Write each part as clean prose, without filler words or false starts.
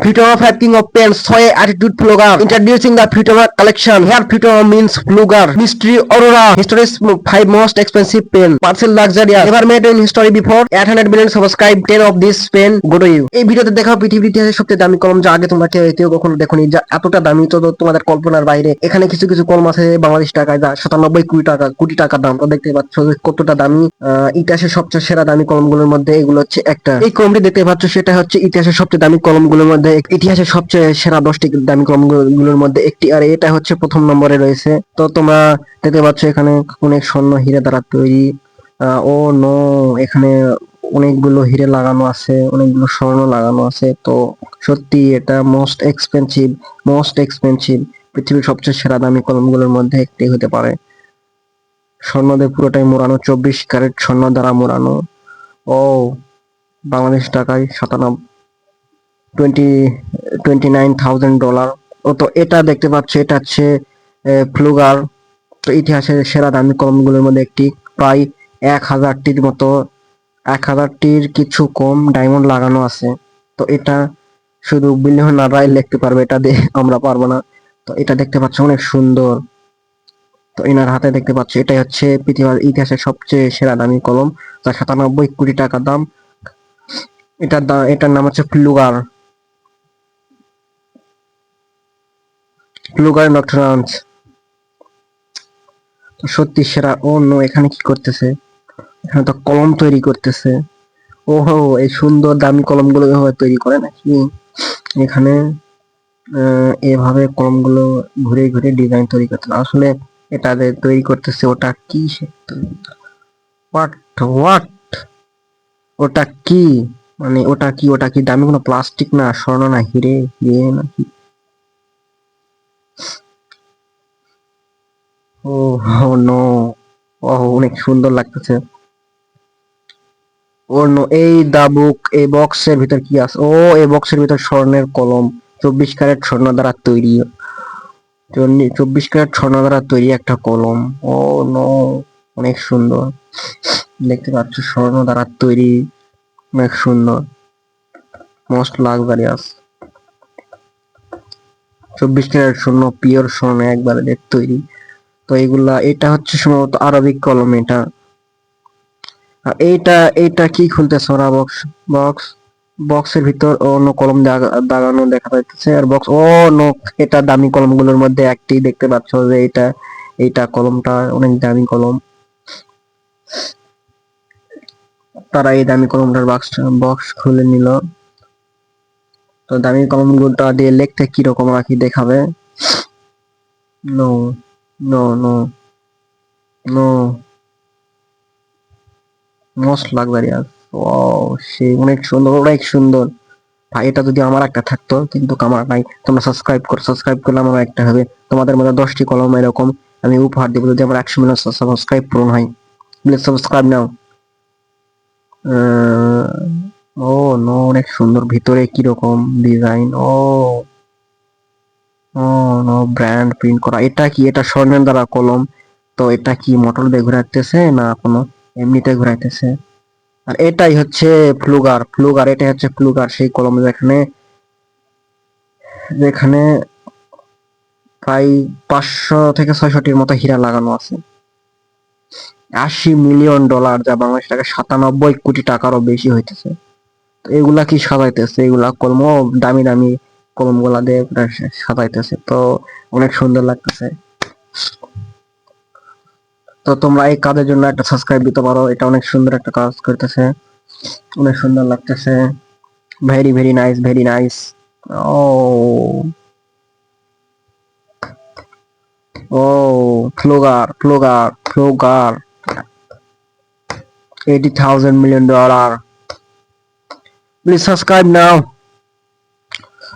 Futaba 5 King of Pens, Soy Attitude Flogger. Introducing the Futaba collection. Here Futaba means Flogger. Mystery Aurora. History's 5 most expensive pen. Parcel luxurious. Never made in history before. 800 million subscribe. 10 of this pen go to you. এই ভিডিওতে দেখাও পৃথিবীর ইতিহাসের সবচেয়ে দামি কলম, যা আগে তোমরা কেউ কখনো দেখোনি, যা এতটা দামি তো তোমাদের কল্পনার বাইরে। এখানে কিছু কিছু কলম আছে বাংলাদেশ টাকায় যা 97 কোটি টাকার দাম। তো দেখতে পাচ্ছ যে কতটা দামি। ইতিহাসের সবচেয়ে সেরা দামি কলমগুলোর মধ্যে এগুলো হচ্ছে একটা। এই কলমটি দেখতে পাচ্ছ সেটা হচ্ছে ইতিহাসের সবচেয়ে দামি কলমগুলোর মধ্যে, ইতিহাসের সবচেয়ে সেরা 10টি দামি কলমগুলোর মধ্যে একটি, আর এটা হচ্ছে প্রথম নম্বরে রয়েছে। তো তোমরা দেখতে পাচ্ছ এখানে অনেক স্বর্ণ হীরে দ্বারা তৈরি। ও নো, এখানে অনেকগুলো হিরে লাগানো আছে, অনেকগুলো স্বর্ণ লাগানো আছে। তো সত্যি এটা মোস্ট এক্সপেন্সিভ পৃথিবীর সবচেয়ে সেরা দামি কলমগুলোর মধ্যে একটি হতে পারে। স্বর্ণ দিয়ে পুরোটাই মোড়ানো, 24 ক্যারেট স্বর্ণ দ্বারা মোড়ানো। ও বাংলাদেশ টাকায় 29,000 ডলার। ও তো এটা দেখতে পাচ্ছ এটা হচ্ছে ফ্লুগার। তো ইতিহাসের সেরা দামি কলমগুলোর মধ্যে একটি। প্রায় 1000টির কিছু কম ডায়মন্ড লাগানো আছে। তো এটা শুধু বিলিয়নাররাই লিখতে পারবে, এটা দিয়ে আমরা পারবো না। তো এটা দেখতে পাচ্ছ অনেক সুন্দর। তো এনার হাতে দেখতে পাচ্ছ এটাই হচ্ছে পৃথিবীর ইতিহাসের সবচেয়ে সেরা দামি কলম, যা 97 কোটি টাকা দাম। এটার নাম হচ্ছে ফ্লুগার নক্টারান্স। তো সত্যি সেরা। ও নো, এখানে কি করতেছে? এখানে তো কলম তৈরি করতেছে। ওহো, এই সুন্দর দামি কলমগুলো এভাবে তৈরি করে নাকি? এখানে এভাবে কলমগুলো ঘুরে ঘুরে ডিজাইন তৈরি করতে আসলে এটা তৈরি করতেছে। ওটা কি? হোয়াট হোয়াট ওটা কি? মানে ওটা কি দামি কোনো প্লাস্টিক না, স্বর্ণ না, হিরে নাকি? ও নো, ও অনেক সুন্দর লাগতেছে। ও নো, এই দা বুক, এই বক্সের ভিতর কি আছে? ও, এই বক্সের ভিতর স্বর্ণের কলম, 24 ক্যারেট স্বর্ণ দ্বারা তৈরি। 24 ক্যারেট স্বর্ণ দ্বারা তৈরি একটা কলম। ও নো, অনেক সুন্দর। দেখতে পাচ্ছ স্বর্ণ দ্বারা তৈরি, অনেক সুন্দর, মোস্ট লাক্সারিয়াস। 24 ক্যারেট স্বর্ণ, পিওর স্বর্ণ একবারে তৈরি। তো এটা হচ্ছে সম্ভবত আরবিক কলম এটা। আর এইটা কি খুলতেছে ওরা? বক্সের ভিতর অন্য কলম দাগানো দেখা যাচ্ছে। আর বক্স, ও নো, এটা দামি কলমগুলোর মধ্যে একটি। দেখতে পাচ্ছ যে এইটা কলমটা অনেক দামি কলম। তারা এই দামি কলমটার বক্স খুলে নিল। তো দামি কলমগুলোটা দিয়ে লিখতে কিরকম আর কি দেখাবে? No no no no, most luxurious. Wow, সেই অনেক সুন্দর। ভাই, এটা যদি আমার একটা থাকতো, কিন্তু আমার নাই। তোমরা সাবস্ক্রাইব করলে আমার একটা হবে। তোমাদের মধ্যে 10টি কলম এরকম আমি উপহার দেবো যদি আমার 100 মিলিয়ন সাবস্ক্রাইব পূরণ হয়। প্লিজ সাবস্ক্রাইব নাও। ও নো, অনেক সুন্দর। ভিতরে কিরকম design! Oh oh no, brand print করা। এটা কি? এটা স্বর্ণের দ্বারা কলম। তো এটা কি মোটর দিয়ে ঘুরাইতেছে না কোনো এমনিতে ঘুরাইতেছে? আর এটাই হচ্ছে এটাই হচ্ছে ফ্লুগার, সেই কলম যেখানে যেখানে প্রায় 500 থেকে 600টির মতো হীরা লাগানো আছে। 80 মিলিয়ন ডলার, যা বাংলাদেশ টাকা 97 কোটি টাকারও বেশি হইতেছে। তো এগুলা কি সাজাইতেছে? এগুলা কলম, দামি দামি কলম গুলা দিয়ে সাজাইতেছে। তো অনেক সুন্দর লাগতেছে। তো তোমরা এই কাজের জন্য একটা সাবস্ক্রাইব দিতে পারো। এটা অনেক সুন্দর একটা কাজ করতেছে, অনেক সুন্দর লাগতেছে। Very very nice, very nice. ও ও, ফ্লোগার 80,000 মিলিয়ন ডলার। প্লিজ সাবস্ক্রাইব নাও।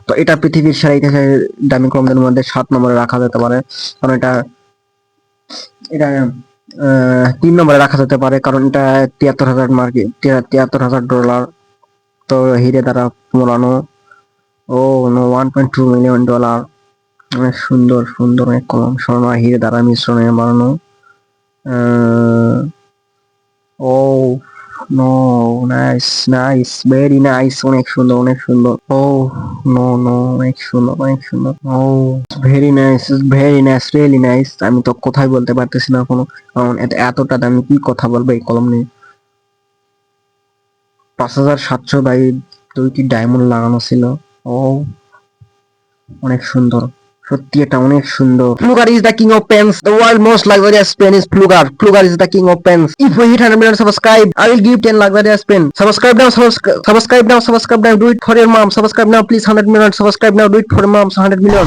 তো এটা পৃথিবীর সেরা ইতিহাসের দামি কলমদের মধ্যে 7 নম্বরে রাখা যেতে পারে, কারণ এটা 3 নম্বরে রাখা যেতে পারে, কারণ এটা 73,000 ডলার। তো হিরে দ্বারা মোড়ানো। ও নো, 1.2 মিলিয়ন ডলার। অনেক সুন্দর অনেক কলম, স্বর্ণ আর হিরে দ্বারা মিশ্রণে বানানো। ও নো নাইস ভেরি নাইস, অনেক সুন্দর অনেক সুন্দর। ও নো অনেক সুন্দর অনেক সুন্দর। ও ভেরি নাইস রিয়েলি নাইস। আমি তো কথাই বলতে পারতেছি না কোনো, কারণ এতটা দামি কি কথা বলবো এই কলম নিয়ে। 5700 ভাই, 2টি ডায়মন্ড লাগানো ছিল। ও অনেক সুন্দর, সত্যি এটা অনেক সুন্দর। Flugar is the king of pens. The world most luxurious pen is Flugar. Flugar is the king of pens. If we hit 100 million subscribe, I will give 10 luxurious pen. Subscribe now, subscribe now. Do it for your mom. Subscribe now, please. 100 million. Subscribe now. Do it for your mom. 100 million.